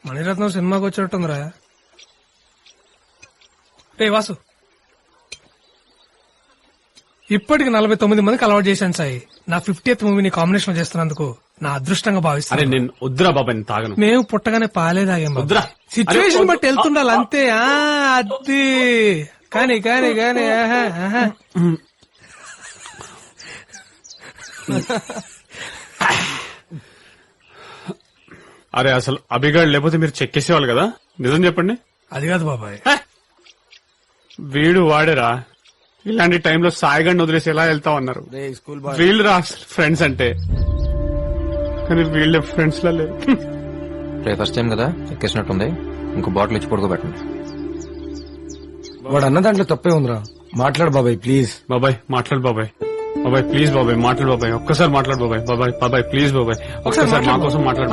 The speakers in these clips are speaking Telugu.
మణిరత్నం సినిమాకి వచ్చినట్టుందిరా. రే వాసు, ఇప్పటికి 49 మందికి అలవాటు చేశాను సాయి. నా 50th మూవీని కాంబినేషన్ చేస్తున్నందుకు నా అదృష్టంగా భావిస్తాను. నేను వద్దురా బాబాయ్, నేను తాగను. మేము పుట్టగానే పాలే తాగాం. వద్దురా. సిచ్యువేషన్ బట్టి వెళ్తుండాలి అంతే. అది కానీ కానీ కానీ అరే అసలు అభిగాడు లేకపోతే మీరు చెక్కేసేవాళ్ళు కదా, నిజం చెప్పండి. అది కాదు బాబాయ్, వీడు వాడేరా. ఇలాంటి టైంలో సాయిగాడిని వదిలేసి ఎలా వెళ్తావు అన్నారు. వీళ్ళు రా ఫ్రెండ్స్ అంటే, కానీ వీళ్ళే ఫ్రెండ్స్ లా లేరు. రేపు ఫస్ట్ టైం కదా ఎక్కేసినట్టుంది, ఇంకో బాటిల్ ఇచ్చి పడుకోబెట్టండి. వాడు అన్న దాంట్లో తప్పే ఉందిరా. మాట్లాడు బాబాయ్ ప్లీజ్. బాబాయ్ మాట్లాడు బాబాయ్. బాబాయ్ ప్లీజ్ బాబాయ్ మాట్లాడు బాబాయ్. ఒక్కసారి మాట్లాడు బాబాయ్. బాబాయ్ బాబాయ్ ప్లీజ్ బాబాయ్ ఒక్కసారి మా కోసం మాట్లాడు.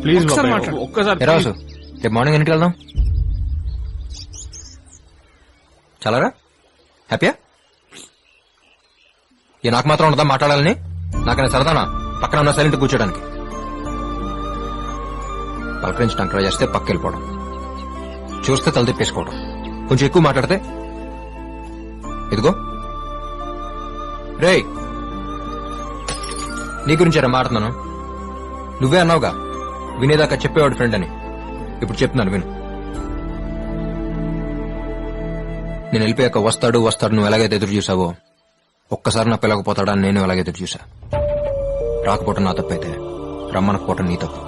ప్లీజ్ బాబాయ్ ఒక్కసారి. రాసు రేపు మార్నింగ్ ఎన్నింటికి వెళ్దాం? చాలారా? హ్యాపీయా? ఇక నాకు మాత్రం ఉండదా మాట్లాడాలని? నాకైనా సరదానా పక్కన ఉన్న సైలెంట్ కూర్చోడానికి? పలకరించడానికి ట్రై చేస్తే పక్క వెళ్ళిపోవడం, చూస్తే తల తిప్పేసుకోవడం, కొంచెం ఎక్కువ మాట్లాడితే ఇదిగో రే నీ గురించారా మాట్లాడుతున్నాను. నువ్వే అన్నావుగా వినేదాకా చెప్పేవాడు ఫ్రెండ్ అని. ఇప్పుడు చెప్తున్నాను విను. నేను వెళ్ళిపోయాక వస్తాడు వస్తాడు నువ్వు ఎలాగైతే ఎదురు చూసావో, ఒక్కసారి నా పిల్లకపోతాడా అని నేను ఎలాగైతే ఎదురు చూసా. రాకపోవటం నా తప్పైతే రమ్మనకపోవటం నీ తప్పు.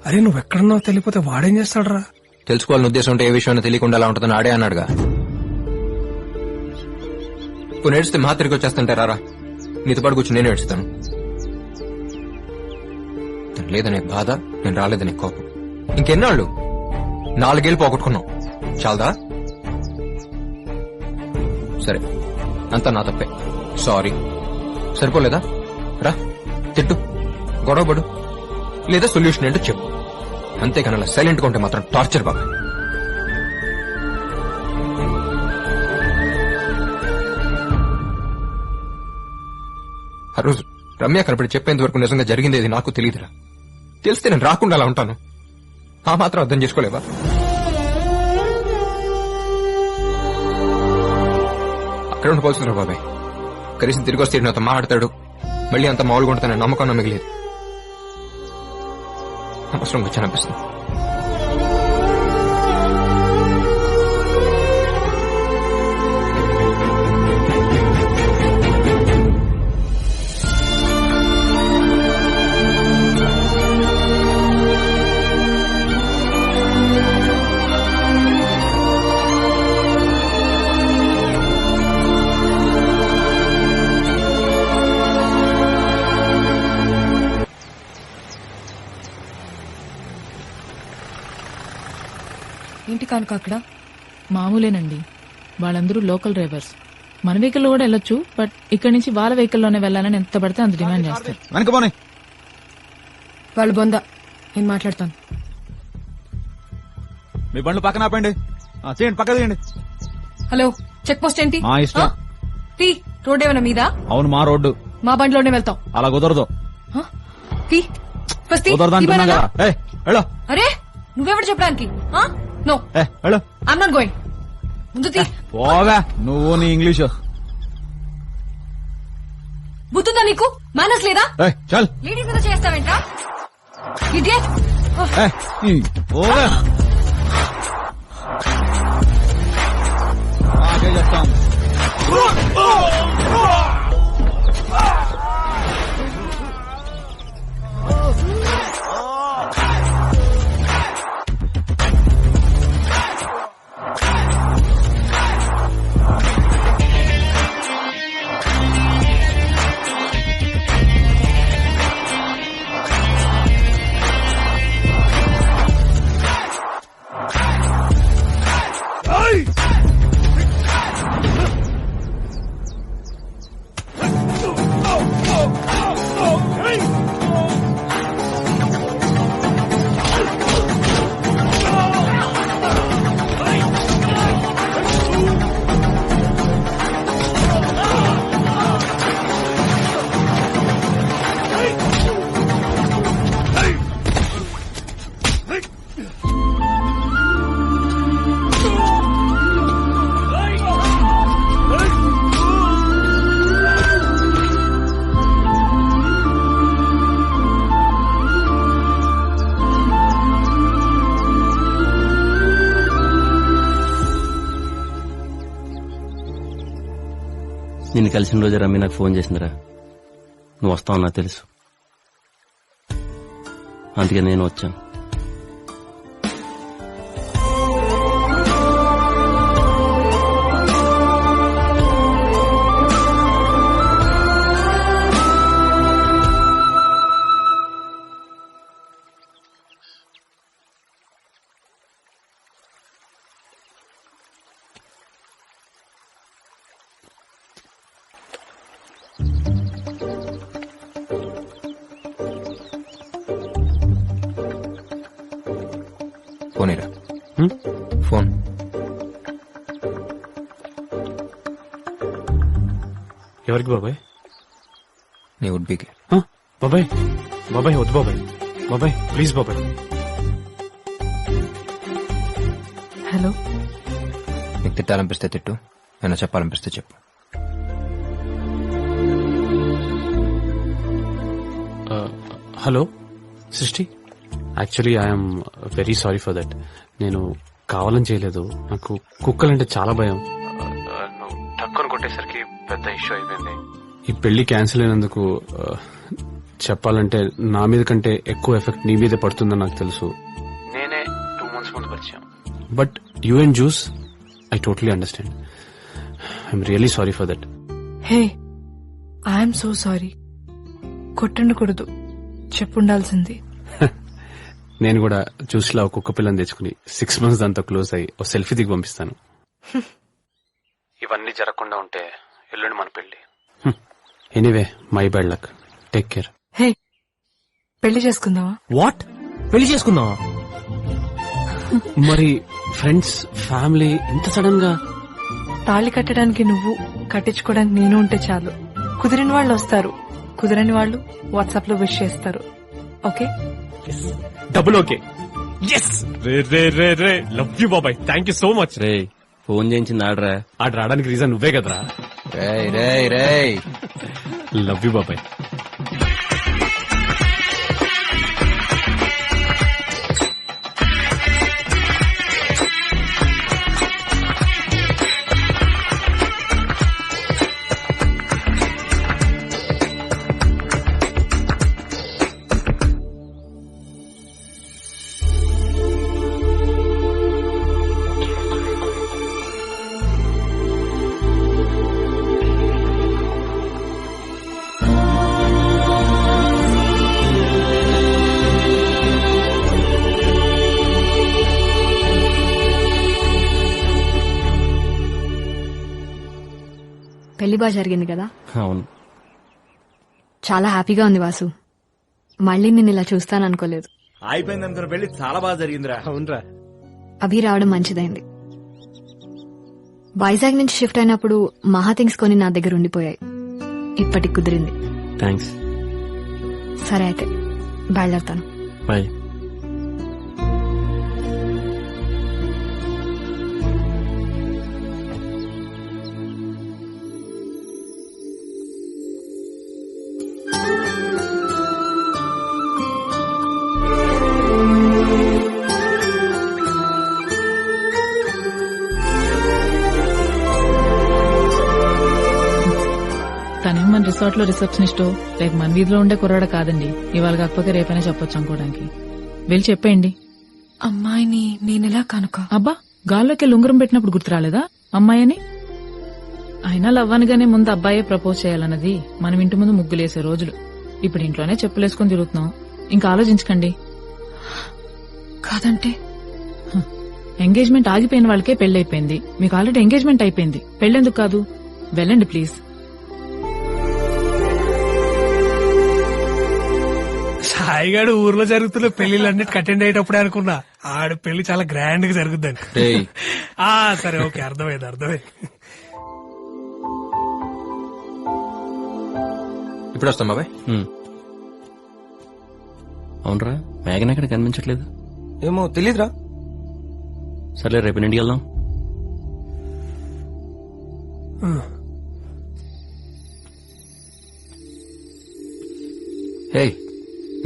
అరే నువ్వెక్కడున్నావు తెలియపోతే వాడేం చేస్తాడరా? తెలుసుకోవాలని ఉద్దేశం ఉంటే ఏ విషయాన్ని తెలియకుండా ఎలా ఉంటుందని ఆడే అన్నాడుగా. ఇప్పుడు ఏడిస్తే మా తిరిగి వచ్చేస్తుంటే రారా, నీతో పాటు కూర్చొని నేను ఏడుస్తాను. తను లేదనే బాధ, నేను రాలేదనే కోపం. ఇంకెన్నాళ్ళు? 4 ఏళ్ళు పోగొట్టుకున్నావు, చాలదా? సరే అంతా నా తప్పే, సారీ. సరిపోలేదా? రా తిట్టు, గొడవపడు, లేదా సొల్యూషన్ ఏంటో చెప్పు. అంతేకాని అలా సైలెంట్ గా ఉంటే మాత్రం టార్చర్ బాగా. ఆ రోజు రమ్య కనపడి చెప్పేంత వరకు నిజంగా జరిగింది నాకు తెలియదురా. తెలిస్తే నేను రాకుండా అలా ఉంటాను. ఆ మాత్రం అర్థం చేసుకోలేవా? అక్కడ ఉండిపోతుందిరా బాబాయ్. కనీసం తిరిగి వస్తే నాతో మాట్లాడతాడు, మళ్ళీ అంత మామూలుగా ఉంటానని నమ్మకం మిగిలేదు. అవసరం వచ్చాననిపిస్తుంది. ఏంటి కనుక అక్కడ? మామూలేనండి, వాళ్ళందరూ లోకల్ డ్రైవర్స్. మన వెహికల్లో కూడా వెళ్ళొచ్చు, బట్ ఇక్కడి నుంచి వాళ్ళ వెహికల్లోనే వెళ్ళాలని ఎంత పడితే అంత డిమాండ్ చేస్తారు. వాళ్ళు బొంద, నేను మాట్లాడతాను. మీ బండ్లు పక్కన ఆపండి, చేయండి, పక్క తీయండి. హలో, చెక్ పోస్ట్ ఏంటి? మా ఇష్టం. రోడ్ ఏమైనా మీద? అవును, మా రోడ్డు. మా బండిలోనే వెళ్తాం. అలా కుదరదు. అరే నువ్వెవడు చెప్పడానికి? No, I'm not going. ముందు పోవా నువ్వు నీ ఇంగ్లీషు. బుద్ధుందా నీకు? మేనర్స్ లేదా? చల్, లేడీస్ మీద చేస్తావేంట్రా? ఇడియట్. పోవా చెప్తాం. కలిసిన రోజు రమ్మి నాకు ఫోన్ చేసిందిరా. నువ్వు వస్తావు నాకు తెలుసు, అందుకే నేను వచ్చాను. పోనీరా ఫోన్. ఎవరికి బాబాయ్? నీ వుడ్బీకి. బాబాయ్ బాబాయ్ వద్దు బాబాయ్, బాబాయ్ ప్లీజ్ బాబాయ్. హలో, నీకు తిట్టాలనిపిస్తే తిట్టు, ఏమైనా చెప్పాలనిపిస్తే చెప్పు. హలో సృష్టి, actually I'm very sorry for that. నేను కావాలని చేయలేదు. నాకు కుక్కలంటే చాలా భయం. నువ్వు టక్కుని కొట్టేసరికి పెద్ద ఇష్యూ అయిపోయింది. ఈ పెళ్లి క్యాన్సిల్ అయినందుకు చెప్పాలంటే నా మీద కంటే ఎక్కువ ఎఫెక్ట్ నీ మీదే పడుతుందని నాకు తెలుసు. నేనే 2 months ముందు పరిచయం. But you and juice I totally understand. I'm really sorry for that. Hey, I'm so sorry. కొట్టుండకూడదు, చెప్పుండాల్సింది. నేను కూడా జ్యూస్లో ఒక కుక్క పిల్లని తెచ్చుకుని 6 months దాంతో క్లోజ్ అయ్యి ఒక సెల్ఫీ దిగి పంపిస్తాను. ఇవన్నీ జరగకుండా ఉంటే ఎల్లుండి మన పెళ్లి. Anyway, my bad luck. Take care. Hey, పెళ్లి చేసుకుందావా? వాట్? పెళ్లి చేసుకుందావా? మరి ఫ్రెండ్స్, ఫ్యామిలీ ఇంత సడన్ గా? తాళి కట్టడానికి నువ్వు, కట్టించుకోవడానికి నేను ఉంటే చాలు. కుదిరిన వాళ్ళు వస్తారు, కుదిరని వాళ్ళు వాట్సాప్ లో విష్ చేస్తారు. ఓకే? Double okay. ఎస్. రే రే రే రే, లవ్ యూ బాబాయ్, థ్యాంక్ యూ సో మచ్. రే, ఫోన్ చేయించింది ఆడరా. ఆడ రావడానికి రీజన్ నువ్వే కదరా. రేయ్ రేయ్ రేయ్, లవ్ యూ బాబాయ్. పెళ్లి బాగా జరిగింది కదా? అవును, చాలా హ్యాపీగా ఉంది వాసు. మళ్ళీ నేను ఇలా చూస్తాననుకోలేదు. అయిపోయింది అనుకున్న పెళ్లి చాలా బాగా జరిగిందిరా. అవునరా. అభి రావడం మంచిదైంది. వైజాగ్ నుంచి షిఫ్ట్ అయినప్పుడు మహా థింగ్స్ కొని నా దగ్గర ఉండిపోయాయి. ఇప్పటికి కుదిరింది. థ్యాంక్స్. సరే అయితే బయలుదేరుతాను. బాయ్. తనేం మన రిసార్ట్ లో రిసెప్షనిస్ట్, రేపు మన వీధిలో ఉండే కుర్రాడ కాదండి. ఇవాళ కాకపోతే రేపైనా చెప్పొచ్చు అనుకోవడానికి. వెళ్ళి చెప్పేయండి. అమ్మాయిని నేనెలా కనుక? అబ్బా, గాల్లోకి ఉంగరం పెట్టినప్పుడు గుర్తు రాలేదా అమ్మాయిని? అయినా లవ్ అనగానే ముందు అబ్బాయే ప్రపోజ్ చేయాలన్నది మనం ఇంటి ముందు ముగ్గులేసే రోజులు. ఇప్పుడు ఇంట్లోనే చెప్పులేసుకుని తిరుగుతున్నాం. ఇంకా ఆలోచించకండి. కాదంటే ఎంగేజ్మెంట్ ఆగిపోయిన వాళ్ళకే పెళ్లైపోయింది. మీకు ఆల్రెడీ ఎంగేజ్మెంట్ అయిపోయింది. పెళ్లెందుకు కాదు? వెళ్ళండి ప్లీజ్. సాయిగాడు ఊర్లో జరుగుతున్న పెళ్లిళ్ళన్నిటికి అటెండ్ అయ్యేటప్పుడే అనుకున్నా ఆడ పెళ్లి చాలా గ్రాండ్ గా జరుగుద్దని. సరే ఓకే, అర్థమైంది. ఇప్పుడు వస్తాం బాబాయ్. అవునరా, మేఘన ఎక్కడ కనిపించట్లేదు. ఏమో తెలీదురా. సర్లే, రేపు ఇంటికి వెళ్దాం. హే,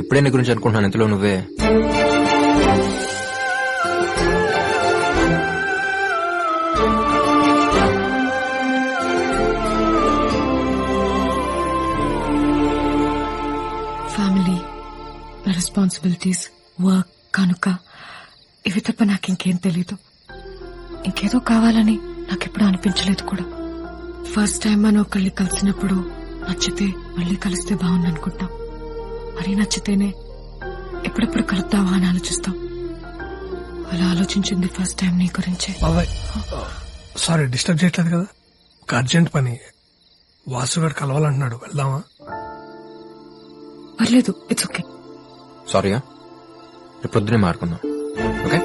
ఇప్పుడే నీ గురించి అనుకుంటున్నాను, ఇంతలో నువ్వే. ఫ్యామిలీ, నా రెస్పాన్సిబిలిటీస్, వర్క్, కనుక ఇవి తప్ప నాకు ఇంకేం తెలీదు. ఇంకేదో కావాలని నాకెప్పుడు అనిపించలేదు కూడా. ఫస్ట్ టైం మనం ఒకళ్ళని కలిసినప్పుడు నచ్చితే మళ్ళీ కలిస్తే బాగుందనుకుంటాం. మరీ నచ్చితేనే ఎప్పుడెప్పుడు కలుద్దావా అని ఆలోచిస్తాం. అలా ఆలోచించింది ఫస్ట్ టైం నీ గురించే. బాబాయ్ సారీ డిస్టర్బ్ చేయట్లేదు కదా? ఒక అర్జెంట్ పని, వాసుగాడు కలవాలంటున్నాడు, వెళ్దామా? పర్లేదు, ఇట్స్ ఓకే. సారీయా, రేపు పొద్దునే మాట్లాడుకుందాం. ఓకే.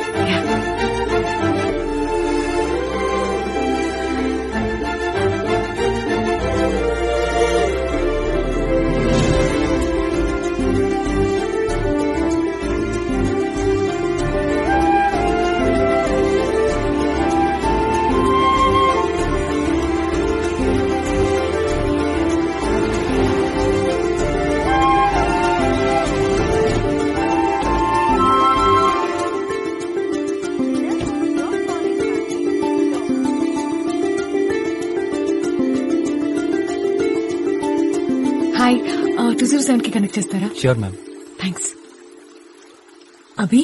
హాయ్, 207 కి కనెక్ట్ చేస్తారా? Sure ma'am. థ్యాంక్స్. అభి,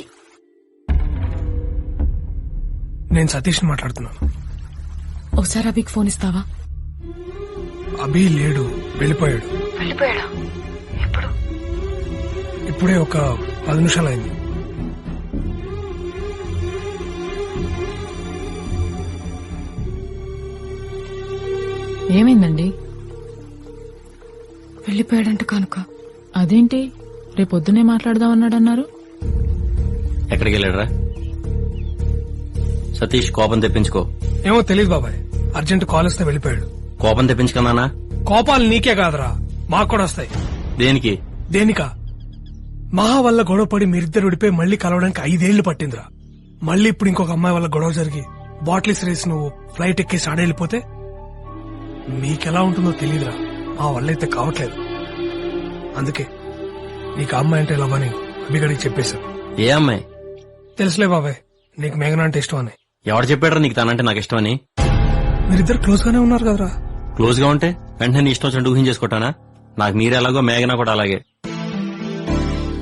నేను సతీష్ మాట్లాడుతున్నాను. ఒకసారి అభికి ఫోన్ ఇస్తావా? అభి లేడు, వెళ్ళిపోయాడు. వెళ్ళిపోయాడా? ఎప్పుడు? ఇప్పుడే ఒక 10 నిమిషాలు అయింది. ఏమైందండి? వెళ్ళిపోయాడంట కనుక. అదేంటి రేపొద్దునే మాట్లాడదామన్నాడన్నారు? ఎక్కడికి వెళ్ళాడరా? సతీష్, కోపం తెప్పించుకో. ఏమో తెలియదు బాబాయ్, అర్జెంట్ కాల్ వస్తే వెళ్ళిపోయాడు. కోపం తెప్పించుకున్నానా? కోపాలు నీకే కాదురా, మాకు కూడా వస్తాయి. దేనికి? దేనికా? మహా వల్ల గొడవపడి మీరిద్దరు విడిపోయి మళ్లీ కలవడానికి 5 ఏళ్లు పట్టిందిరా. మళ్ళీ ఇప్పుడు ఇంకొక అమ్మాయి వల్ల గొడవ జరిగి బాటిల్స్ రేసి నువ్వు ఫ్లైట్ ఎక్కేసి ఆడెళ్ళిపోతే మీకెలా ఉంటుందో తెలియదురా. మా వల్ల అయితే కావట్లేదు. అందుకే నీకు ఆ అమ్మాయి అంటే లవ్ అని అభిగడికి చెప్పేశాను. ఏ అమ్మాయి? తెలుసులే బాబాయ్, నీకు మేఘన అంటే ఇష్టం అని. ఎవరు చెప్పాడరా నీకు తనంటే నాకు ఇష్టమని? మీరిద్దరు క్లోజ్ గానే ఉన్నారు కదరా. క్లోజ్ గా ఉంటే వెంటనే నీ ఇష్టం వచ్చినట్టు ఊహించేసుకుంటానా? నాకు మీరే ఎలాగో మేఘనా కూడా అలాగే.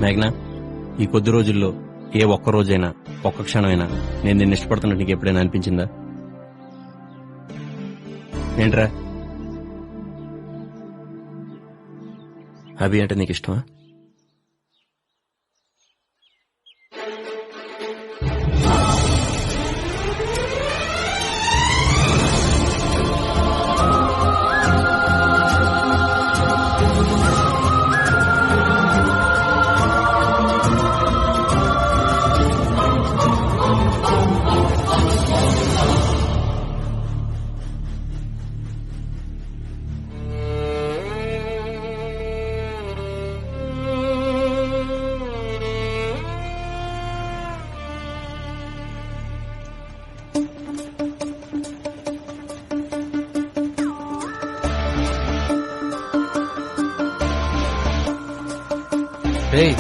మేఘనా, ఈ కొద్ది రోజుల్లో ఏ ఒక్క రోజైనా, ఒక్క క్షణమైనా నేను నిన్ను ఇష్టపడుతున్నట్టు నీకు ఎప్పుడైనా అనిపించిందా? ఏంట్రా, అభి అంటే నీకు ఇష్టమా? రేయ్,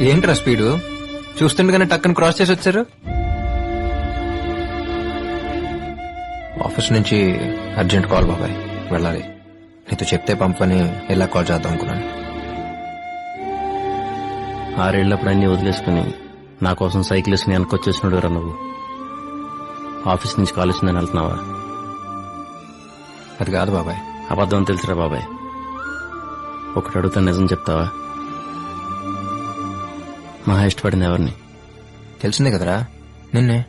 ఏంట్రా స్పీడు? చూస్తుండగానే టక్కన క్రాస్ చేసి వచ్చారు. ఆఫీస్ నుంచి అర్జెంట్ కాల్ బాబాయ్, వెళ్ళాలి. నీతో చెప్తే పంపని ఎలా కాల్ చేద్దాం అనుకున్నాను. 6 ఏళ్లప్పుడు అన్ని వదిలేసుకుని నా కోసం సైకిల్ వేసుకుని వెనకొచ్చేసినాడు రా నువ్వు. ఆఫీస్ నుంచి కాల్ వచ్చిందని వెళ్తున్నావా? అది కాదు బాబాయ్. అబద్ధం అని తెలుసురా బాబాయ్. ఒకటి అడుగుతా, నిజం చెప్తావా? మహా ఇష్టపడింది ఎవరిని? తెలిసిందే కదరా, నిన్నే.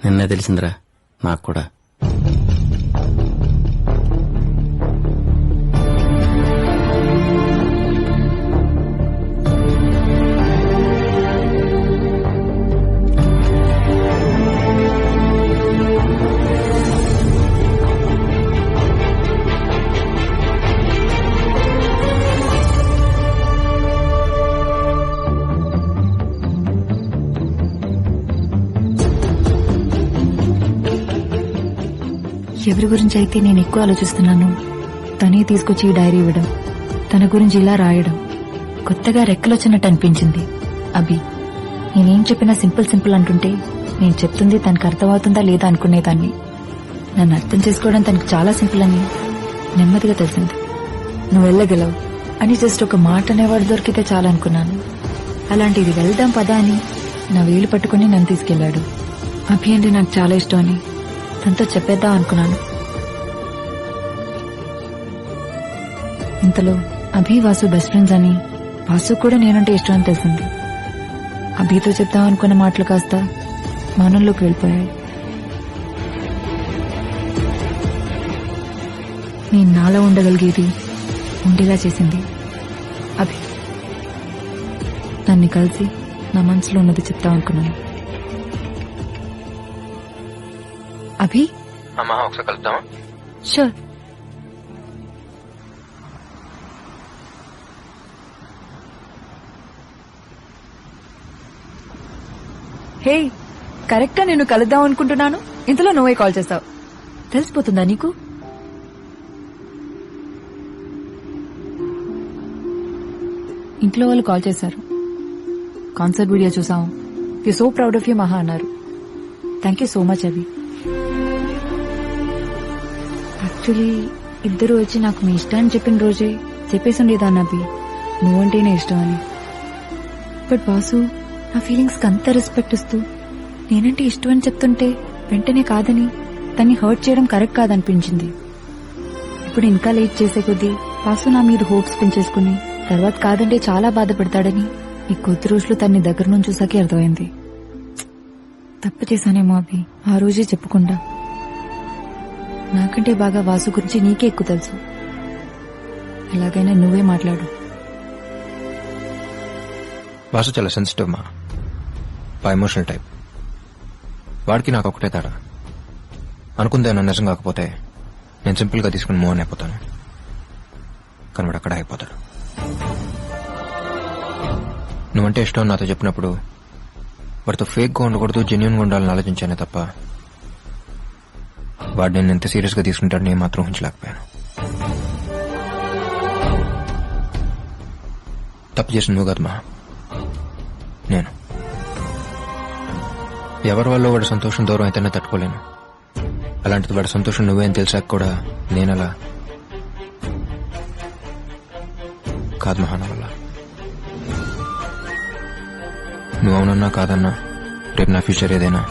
నిన్నే తెలిసిందిరా నాకు కూడా. ఎవరి గురించి అయితే నేను ఎక్కువ ఆలోచిస్తున్నాను తనే తీసుకొచ్చి ఈ డైరీ ఇవ్వడం, తన గురించి ఇలా రాయడం, కొత్తగా రెక్కలొచ్చినట్టు అనిపించింది. అభి, నేనేం చెప్పినా సింపుల్ సింపుల్ అంటుంటే నేను చెప్తుంది తనకు అర్థమవుతుందా లేదా అనుకునేదాన్ని. నన్ను అర్థం చేసుకోవడం తనకు చాలా సింపుల్ అని నెమ్మదిగా తెలిసింది. నువ్వు వెళ్ళగలవు అని జస్ట్ ఒక మాట అనేవాడు దొరికితే చాలా అనుకున్నాను. అలాంటిది వెళ్దాం పదా అని నా వేలు పట్టుకుని నన్ను తీసుకెళ్లాడు. అభి అంటే నాకు చాలా ఇష్టం అని తనతో చెప్పేద్దాం అనుకున్నాను. ఇంతలో అభి వాసు బెస్ట్ ఫ్రెండ్స్ అని, వాసు కూడా నేనంటే ఇష్టం అని తెలిసింది. అభితో చెప్దాం అనుకున్న మాటలు కాస్త మౌనంలోకి వెళ్ళిపోయాయి. నేను నాలో ఉండగలిగేది ఉండేలా చేసింది అభి. నన్ను కలిసి నా మనసులో ఉన్నది చెప్తాం అనుకున్నాను. అభి, అమ్మా ఒకసారి కలుద్దామా? షూర్. హే, కరెక్టా నేను కలుద్దాం అనుకుంటున్నాను, ఇంతలో నువ్వే కాల్ చేస్తావు. తెలిసిపోతుందా నీకు? ఇంట్లో వాళ్ళు కాల్ చేశారు. కాన్సర్ట్ వీడియో చూసాం, you so proud of you మహా అన్నారు. Thank you so much Abhi. Actually ఇద్దరు వచ్చి నాకు మీ ఇష్టాన్ని చెప్పిన రోజే చెప్పేసి ఉండేదాన్ని అభి, నువ్వంటేనే ఇష్టం అని. బట్ బాసు నా ఫీలింగ్స్ కి అంత రెస్పెక్ట్ ఇస్తూ నేనంటే ఇష్టం అని చెప్తుంటే వెంటనే కాదని తన్ని హర్ట్ చేయడం కరెక్ట్ కాదనిపించింది. ఇప్పుడు ఇంకా లేట్ చేసే కొద్దీ బాసు నా మీద హోప్స్ పెంచేసుకుని తర్వాత కాదంటే చాలా బాధపడతాడని ఈ కొద్ది రోజులు తన్ని దగ్గర నుంచి చూసాకే అర్థమైంది. తప్పు చేశానేమో అభి, ఆ రోజే చెప్పకుండా. నాకంటే బాగా వాసు గురించి నీకే ఎక్కువ తెలుసు. ఎలాగైనా నువ్వే మాట్లాడు. వాసు చాలా సెన్సిటివ్ మా, ఎమోషనల్ టైప్. వాడికి నాకు ఒకటే తేడా. అనుకుందేమో నిజం కాకపోతే నేను సింపుల్ గా తీసుకుని మూవ్ అయిపోతాను, కానీ వాడు అక్కడ అయిపోతాడు. నువ్వంటే ఇష్టం నాతో చెప్పినప్పుడు వాడితో ఫేక్ గా ఉండకూడదు, జెన్యున్ గా ఉండాలని ఆలోచించానే తప్ప వాడు నేను ఎంత సీరియస్ గా తీసుకుంటాడని మాత్రం ఊహించలేకపోయాను. తప్పు చేసిన నువ్వు కాదు మా, నేను. ఎవరి వల్ల వాడి సంతోషం దూరం అయితేనే తట్టుకోలేను. అలాంటిది వాడి సంతోషం నువ్వే అని తెలిసాక కూడా నేనలా కాదు మహాన వల్ల. నువ్వు అవునన్నా కాదన్నా రేపు నా ఫ్యూచర్ ఏదైనా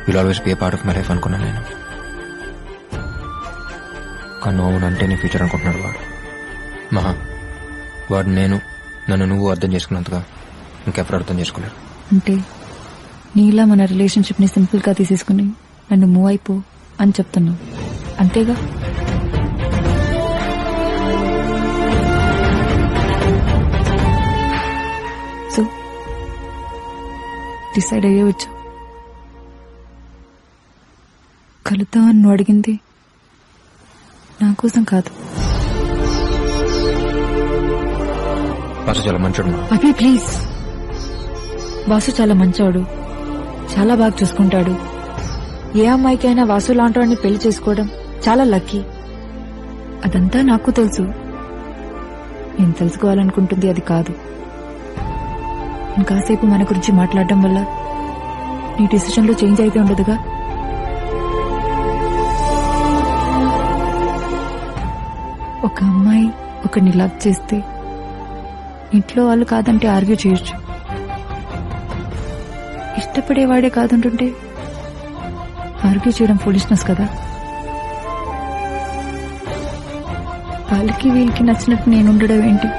will always be A part of my life అనుకున్నా నేను. కానీ నువ్వు అవునంటే నీ ఫ్యూచర్ అనుకుంటున్నాడు వాడు. మహా, వాడు నన్ను నువ్వు అర్థం చేసుకున్నంతగా ఇంకెప్పుడు అర్థం చేసుకోలేరు. అంటే నీలా మన రిలేషన్షిప్ ని సింపుల్ గా తీసేసుకుని నన్ను మూవ్ అయిపో అని చెప్తున్నావు, అంతేగా? సో డిసైడ్ అయ్యే వచ్చా. కలుద్దామని నువ్వు అడిగింది నా కోసం కాదు. వాసు చాలా మంచోడు. అభి ప్లీజ్, వాసు చాలా మంచోడు, చాలా బాగా చూసుకుంటాడు. ఏ అమ్మాయికి అయినా వాసు లాంటి వాడిని పెళ్లి చేసుకోవడం చాలా లక్కీ. అదంతా నాకు తెలుసు. నేను తెలుసుకోవాలనుకుంటుంది అది కాదు. ఇంకాసేపు మన గురించి మాట్లాడడం వల్ల నీ డిసిషన్ లో చేంజ్ అయితే ఉండదుగా. ఒక అమ్మాయి ఒకరిని లవ్ చేస్తే ఇంట్లో వాళ్ళు కాదంటే ఆర్గ్యూ చేయొచ్చు. ఇష్టపడేవాడే కాదంటుంటే ఆర్గ్యూ చేయడం ఫూలిష్నెస్ కదా. వాళ్ళకి వీళ్ళకి నచ్చినట్టు నేను ఉండడం ఏంటి?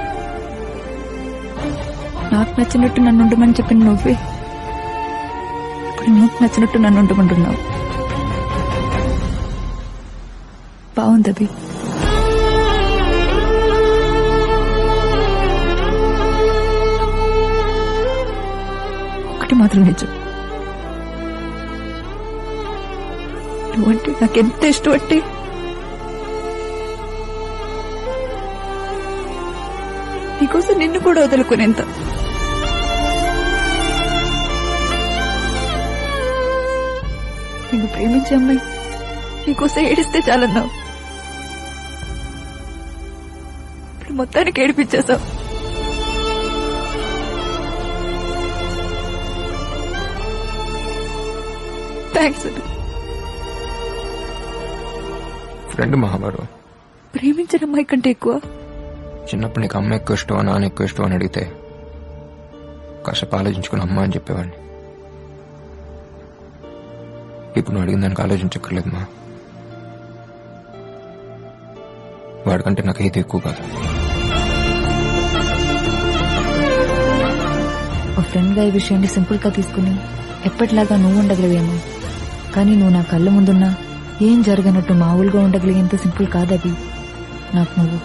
నాకు నచ్చినట్టు నన్ను ఉండమని చెప్పిన నువ్వే ఇప్పుడు నీకు నచ్చినట్టు నన్ను ఉండమంటున్నావు. బాగుంది అది. ఒకటి మాత్రం నిజం, నువ్వంటే నాకెంత ఇష్టం అంటే నీకోసం నిన్ను కూడా వదులుకునేంత. నిన్ను ప్రేమించే అమ్మాయి నీకోసం ఏడిస్తే చాలన్నావు, ఇప్పుడు మొత్తానికి ఏడిపించేశావు. థ్యాంక్స్. ఫ్రెండ్ మహాబారు, ప్రేమించిన అమ్మాయి కంటే ఎక్కువ. చిన్నప్పుడు నీకు అమ్మ ఎక్కువ ఇష్టం నాన్న ఎక్కువ ఇష్టం అని అడిగితే కాసేపు ఆలోచించుకుని అమ్మ అని చెప్పేవాడిని. ఇప్పుడు నువ్వు అడిగిన దానికి ఆలోచించక్కర్లేదు మా. వాడికంటే నాకు ఏది ఎక్కువ కాదు. ఓ ఫ్రెండ్ గా ఈ విషయాన్ని సింపుల్ గా తీసుకుని ఎప్పటిలాగా నువ్వు ఉండగలివేమో, కానీ నువ్వు నా కళ్ళ ముందున్నా ఏం జరగనట్టు మామూలుగా ఉండగలిగేంత సింపుల్ కాదది నాకు నువ్వు.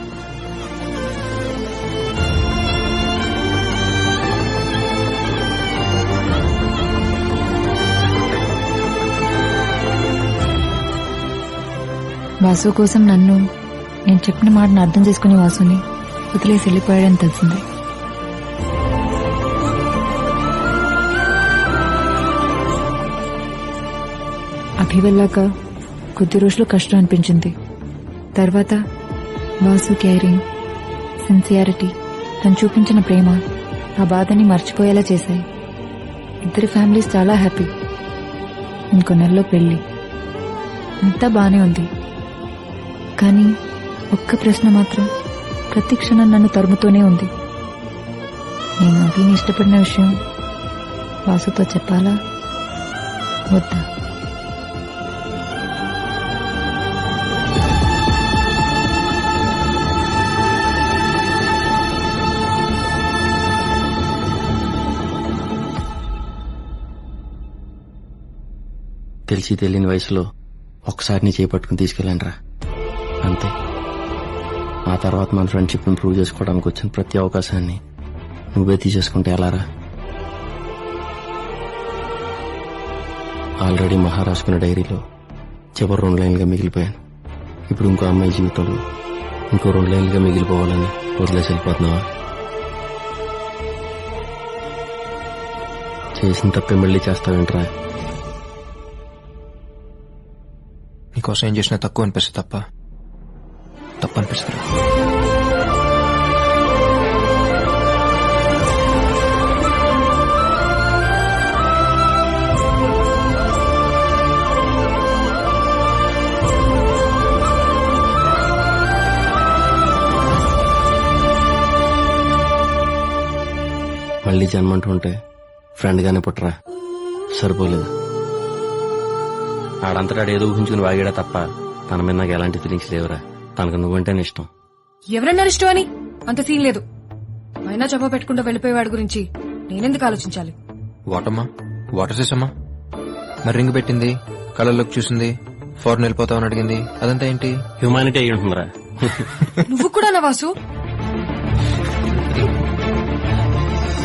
వాసు కోసం నేను చెప్పిన మాటను అర్థం చేసుకుని వాసుని వదిలేసి వెళ్ళిపోయాడని తెలిసింది. అభి వెళ్ళాక కొద్ది రోజులు కష్టం అనిపించింది. తర్వాత వాసు కేరింగ్, సిన్సియారిటీ, తను చూపించిన ప్రేమ ఆ బాధని మర్చిపోయేలా చేశాయి. ఇద్దరి ఫ్యామిలీస్ చాలా హ్యాపీ. ఇంకో నెలలో పెళ్లి. అంతా బానే ఉంది, కానీ ఒక్క ప్రశ్న మాత్రం ప్రతి క్షణం నన్ను తరుముతూనే ఉంది. నేను అభిని ఇష్టపడిన విషయం వాసుతో చెప్పాలా వద్దా? తెలిసి తెలియని వయసులో ఒక్కసారి నీ చేపట్టుకుని తీసుకెళ్ళండి రా, అంతే. ఆ తర్వాత మన ఫ్రెండ్షిప్ ని ప్రూవ్ చేసుకోవడానికి వచ్చిన ప్రతి అవకాశాన్ని నువ్వే తీసేసుకుంటే ఎలారా? ఆల్రెడీ మహారాష్కున్న డైరీలో చివరి 2 లైన్లుగా మిగిలిపోయాను. ఇప్పుడు ఇంకో అమ్మాయి జీవితంలో ఇంకో 2 లైన్లుగా మిగిలిపోవాలని వదిలేసి వెళ్ళిపోతున్నావా? చేసిన తప్పే మళ్ళీ చేస్తావేంట్రా? నీకోసం ఏం చేసినా తక్కువ అనిపిస్తుంది తప్ప అనిపిస్తుంది. మళ్ళీ జన్మంటుంటే ఫ్రెండ్ గానే పుట్టరా, సరిపోలేదు. ఆడంతటాడు ఏదో ఊహించుకుని వాగాడా తప్ప తన మీద నాకు ఎలాంటి ఫీలింగ్స్ లేవురా. తనకు నువ్వంటేనే ఇష్టం. ఎవరన్నా ఇష్టం అని అంత సీన్ లేదు. అయినా జబ్బా పెట్టుకుంటూ వెళ్ళిపోయేవాడి గురించి నేనెందుకు ఆలోచించాలి? వాటమ్మా, వాటర్ చేసమ్మా. మరి రింగ్ పెట్టింది, కళ్ళలోకి చూసింది, ఫారెన్ వెళ్ళిపోతామని అడిగింది, అదంతా ఏంటి? హ్యూమానిటీ అయి ఉంటుందిరా. నువ్వు కూడా నా వాసు